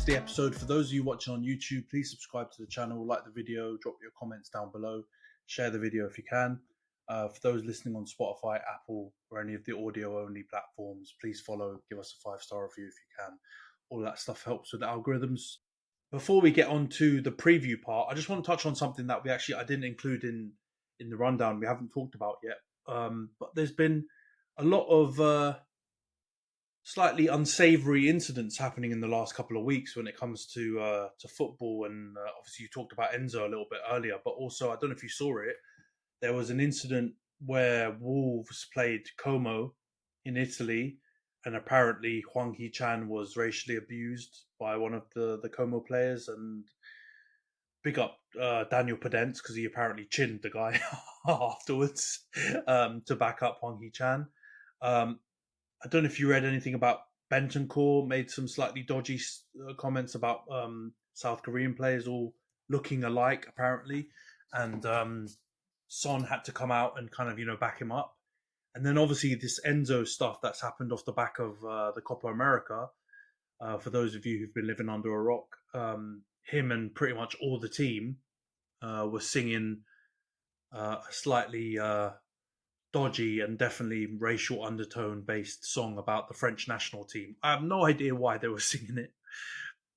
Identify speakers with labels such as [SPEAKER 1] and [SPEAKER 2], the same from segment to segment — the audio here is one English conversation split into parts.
[SPEAKER 1] the episode. For those of you watching on YouTube, please subscribe to the channel, like the video, drop your comments down below, share the video if you can. For those listening on Spotify, Apple, or any of the audio-only platforms, please follow, give us a 5-star review if you can. All that stuff helps with the algorithms. Before we get on to the preview part, I just want to touch on something that I didn't include in the rundown. We haven't talked about yet. But there's been a lot of slightly unsavoury incidents happening in the last couple of weeks when it comes to football. And obviously you talked about Enzo a little bit earlier, but also, I don't know if you saw it, there was an incident where Wolves played Como in Italy, and apparently Hwang Hee-Chan was racially abused by one of the Como players. And big up Daniel Podence, because he apparently chinned the guy afterwards to back up Hwang Hee-Chan. I don't know if you read anything about Bentancur made some slightly dodgy comments about South Korean players all looking alike, apparently. And Son had to come out and kind of, back him up. And then obviously this Enzo stuff that's happened off the back of the Copa America. For those of you who've been living under a rock, him and pretty much all the team were singing a slightly dodgy and definitely racial undertone based song about the French national team. I have no idea why they were singing it.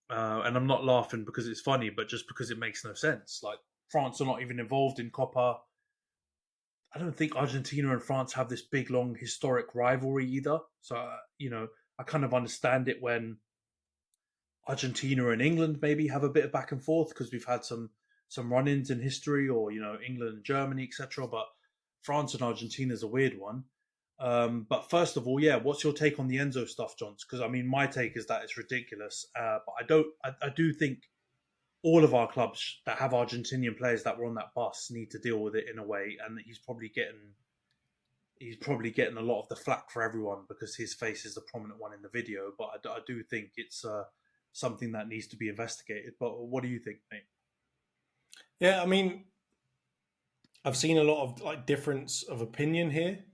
[SPEAKER 1] And I'm not laughing because it's funny, but just because it makes no sense. Like, France are not even involved in Copa. I don't think Argentina and France have this big, long, historic rivalry either. So, I kind of understand it when Argentina and England maybe have a bit of back and forth because we've had some run-ins in history, or, England and Germany, etc. But France and Argentina is a weird one. But first of all, what's your take on the Enzo stuff, Johns? Because my take is that it's ridiculous. But I do think all of our clubs that have Argentinian players that were on that bus need to deal with it in a way, and he's probably getting a lot of the flack for everyone because his face is the prominent one in the video. But I do think it's something that needs to be investigated. But what do you think, mate?
[SPEAKER 2] Yeah, I've seen a lot of difference of opinion here,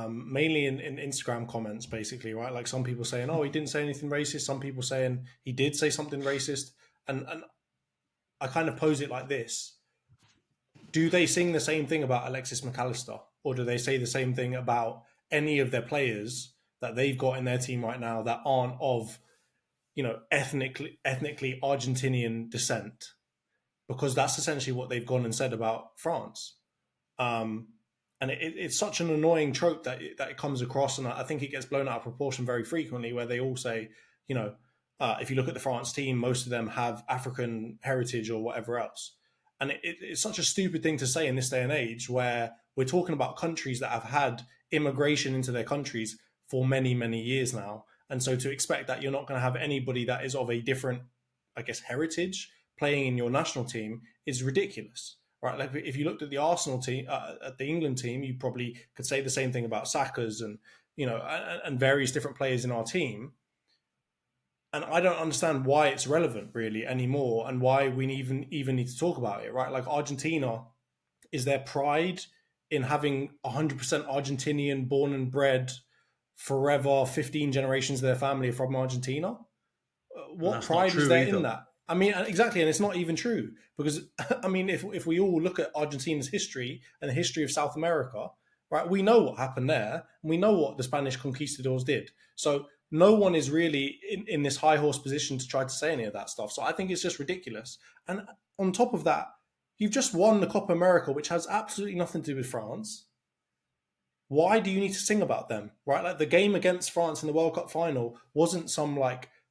[SPEAKER 2] mainly in Instagram comments, basically, right? Like some people saying, "Oh, he didn't say anything racist." Some people saying he did say something racist, and I kind of pose it like this: do they sing the same thing about Alexis McAllister, or do they say the same thing about any of their players that they've got in their team right now that aren't of, ethnically Argentinian descent? Because that's essentially what they've gone and said about France. And it's such an annoying trope that it comes across, and I think it gets blown out of proportion very frequently, where they all say, if you look at the France team, most of them have African heritage or whatever else. And it's such a stupid thing to say in this day and age, where we're talking about countries that have had immigration into their countries for many, many years now. And so to expect that you're not going to have anybody that is of a different, heritage playing in your national team is ridiculous, right? Like if you looked at the Arsenal team, at the England team, you probably could say the same thing about Saka's and and various different players in our team. And I don't understand why it's relevant really anymore, and why we even need to talk about it, right? Like Argentina, is their pride in having 100% Argentinian, born and bred, forever, 15 generations of their family are from Argentina? What pride is there in that? Exactly, and it's not even true because, if we all look at Argentina's history and the history of South America, right, we know what happened there, and we know what the Spanish conquistadors did. So no one is really in this high horse position to try to say any of that stuff. So I think it's just ridiculous. And on top of that, you've just won the Copa America, which has absolutely nothing to do with France. Why do you need to sing about them, right? Like the game against France in the World Cup final wasn't some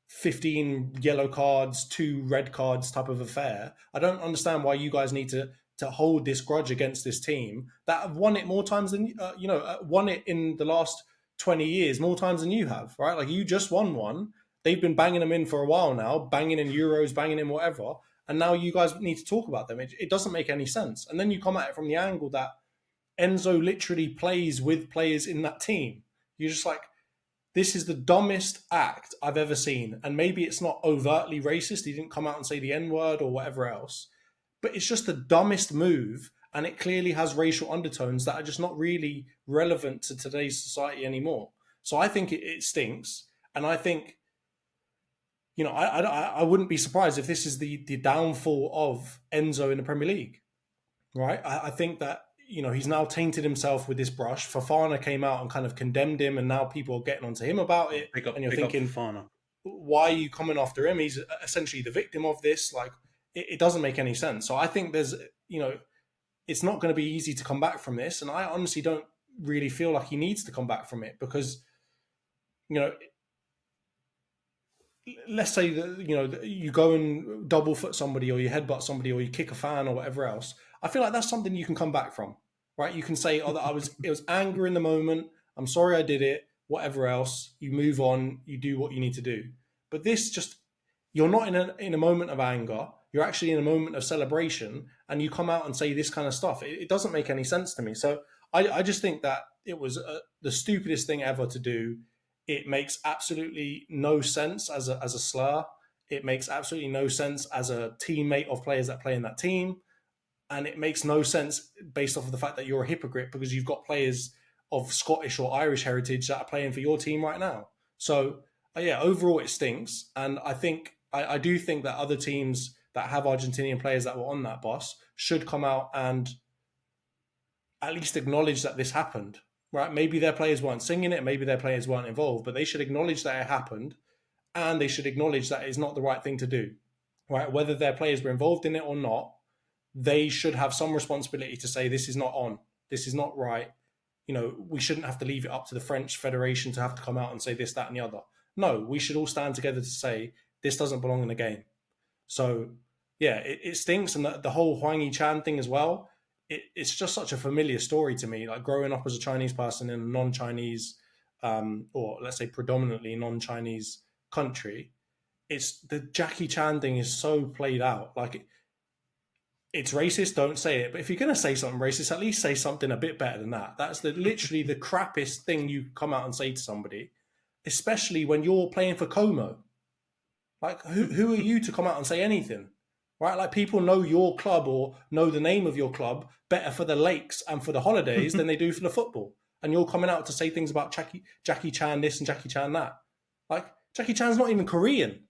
[SPEAKER 2] 15 yellow cards, 2 red cards type of affair. I don't understand why you guys need to hold this grudge against this team that have won it more times than, won it in the last 20 years, more times than you have, right? Like you just won one. They've been banging them in for a while now, banging in Euros, banging in whatever. And now you guys need to talk about them. It doesn't make any sense. And then you come at it from the angle that Enzo literally plays with players in that team. You're just like, this is the dumbest act I've ever seen. And maybe it's not overtly racist. He didn't come out and say the N-word or whatever else. But it's just the dumbest move. And it clearly has racial undertones that are just not really relevant to today's society anymore. So I think it stinks. And I think I wouldn't be surprised if this is the downfall of Enzo in the Premier League, right? I think that he's now tainted himself with this brush. Fafana came out and kind of condemned him, and now people are getting onto him about it. And you're
[SPEAKER 1] Big up
[SPEAKER 2] thinking,
[SPEAKER 1] Fofana.
[SPEAKER 2] why are you coming after him? He's essentially the victim of this. Like, it doesn't make any sense. So I think it's not going to be easy to come back from this, and I honestly don't really feel like he needs to come back from it because, let's say that you go and double foot somebody, or you headbutt somebody, or you kick a fan, or whatever else. I feel like that's something you can come back from, right? You can say, "Oh, it was anger in the moment. I'm sorry I did it. Whatever else, you move on. You do what you need to do." But this just you're not in a moment of anger. You're actually in a moment of celebration, and you come out and say this kind of stuff. It doesn't make any sense to me. So I just think that it was the stupidest thing ever to do. It makes absolutely no sense as a slur. It makes absolutely no sense as a teammate of players that play in that team. And it makes no sense based off of the fact that you're a hypocrite because you've got players of Scottish or Irish heritage that are playing for your team right now. So, yeah, overall it stinks. And I do think that other teams that have Argentinian players that were on that bus should come out and at least acknowledge that this happened, right? Maybe their players weren't singing it, maybe their players weren't involved, but they should acknowledge that it happened, and they should acknowledge that it's not the right thing to do, right? Whether their players were involved in it or not, they should have some responsibility to say this is not on, this is not right. We shouldn't have to leave it up to the French Federation to have to come out and say this, that, and the other. No, we should all stand together to say this doesn't belong in the game. So, yeah, it stinks, and the whole Hwang Hee-Chan thing as well. It's just such a familiar story to me. Like growing up as a Chinese person in a non-Chinese, or let's say predominantly non-Chinese country, it's the Jackie Chan thing is so played out. Like it's racist. Don't say it. But if you're going to say something racist, at least say something a bit better than that. That's literally the crappiest thing you come out and say to somebody, especially when you're playing for Como. Like who are you to come out and say anything? Right? Like people know your club or know the name of your club better for the lakes and for the holidays than they do for the football. And you're coming out to say things about Jackie Chan this and Jackie Chan that. Like Jackie Chan's not even Korean.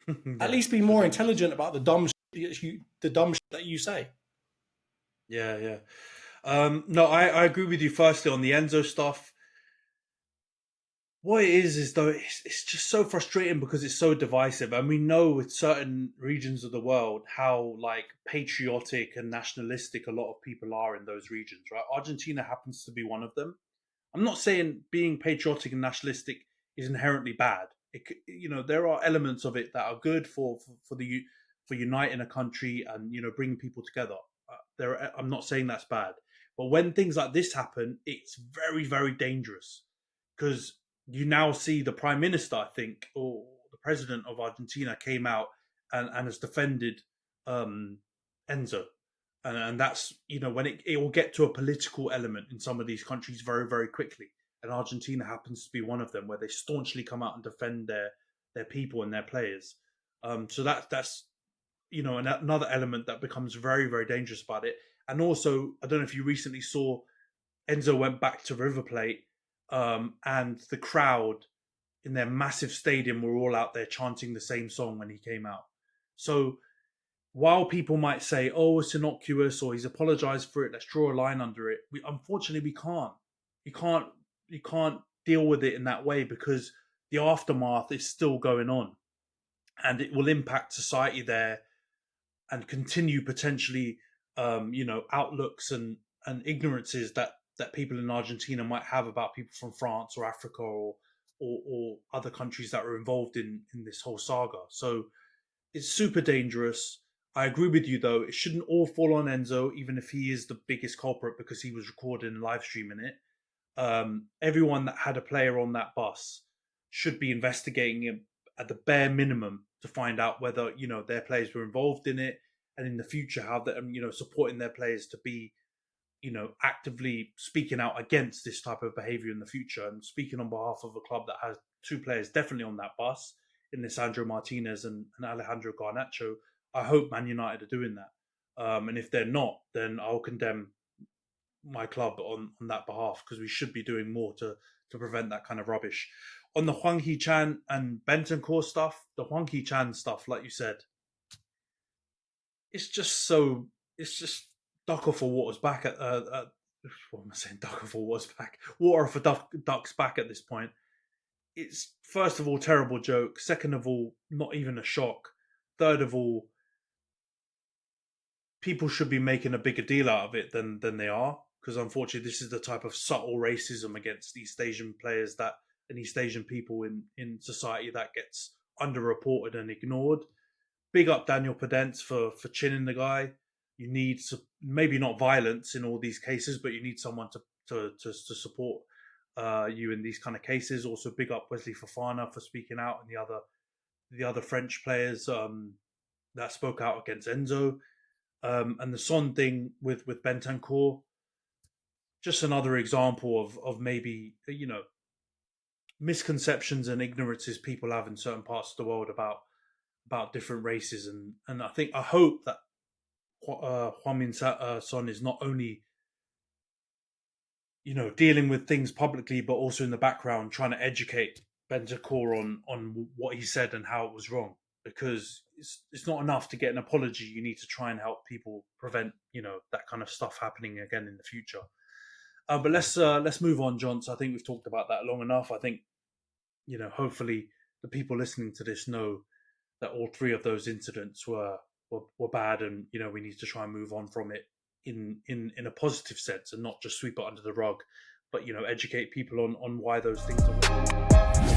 [SPEAKER 2] Yeah. At least be more intelligent about the dumb shit that you say.
[SPEAKER 1] Yeah. No, I agree with you. Firstly, on the Enzo stuff, what it is though it's just so frustrating because it's so divisive, and we know with certain regions of the world how like patriotic and nationalistic a lot of people are in those regions, right? Argentina happens to be one of them. I'm not saying being patriotic and nationalistic is inherently bad. There are elements of it that are good for uniting a country and bringing people together. I'm not saying that's bad, but when things like this happen, it's very, very dangerous because you now see the prime minister, I think, or the president of Argentina came out and has defended Enzo. And that's, when it will get to a political element in some of these countries very, very quickly. And Argentina happens to be one of them where they staunchly come out and defend their people and their players. So that's another element that becomes very, very dangerous about it. And also, I don't know if you recently saw Enzo went back to River Plate, and the crowd in their massive stadium were all out there chanting the same song when he came out. So while people might say, "Oh, it's innocuous," or "He's apologized for it," let's draw a line under it. Unfortunately, we can't. You can't deal with it in that way because the aftermath is still going on, and it will impact society there and continue potentially, outlooks and ignorances that people in Argentina might have about people from France or Africa or other countries that are involved in this whole saga. So it's super dangerous. I agree with you though. It shouldn't all fall on Enzo, even if he is the biggest culprit because he was recording and live streaming it. Everyone that had a player on that bus should be investigating him at the bare minimum to find out whether their players were involved in it, and in the future how they're supporting their players to be actively speaking out against this type of behavior in the future, and speaking on behalf of a club that has two players definitely on that bus in Lisandro Martinez and Alejandro Garnacho. I hope Man United are doing that. And if they're not, then I'll condemn my club on that behalf, because we should be doing more to prevent that kind of rubbish. On the Hwang Hee-Chan and Bentancur stuff, the Hwang Hee-Chan stuff, like you said, it's just duck off for water's back at what am I saying? Duck off for water's back. Water for duck's back at this point. It's, first of all, terrible joke. Second of all, not even a shock. Third of all, people should be making a bigger deal out of it than they are, because unfortunately this is the type of subtle racism against East Asian players that and East Asian people in society that gets underreported and ignored. Big up Daniel Podence for chinning the guy. You need maybe not violence in all these cases, but you need someone to support you in these kind of cases. Also, big up Wesley Fofana for speaking out, and the other French players that spoke out against Enzo. And the Son thing with Bentancur, just another example of maybe, misconceptions and ignorances people have in certain parts of the world about different races, and I hope that Hwang Son is not only dealing with things publicly, but also in the background trying to educate Bentancur on what he said and how it was wrong, because it's not enough to get an apology. You need to try and help people prevent that kind of stuff happening again in the future. But let's move on, John. So I think we've talked about that long enough. I think hopefully the people listening to this know that all three of those incidents were bad, and we need to try and move on from it in a positive sense, and not just sweep it under the rug, but educate people on why those things are wrong.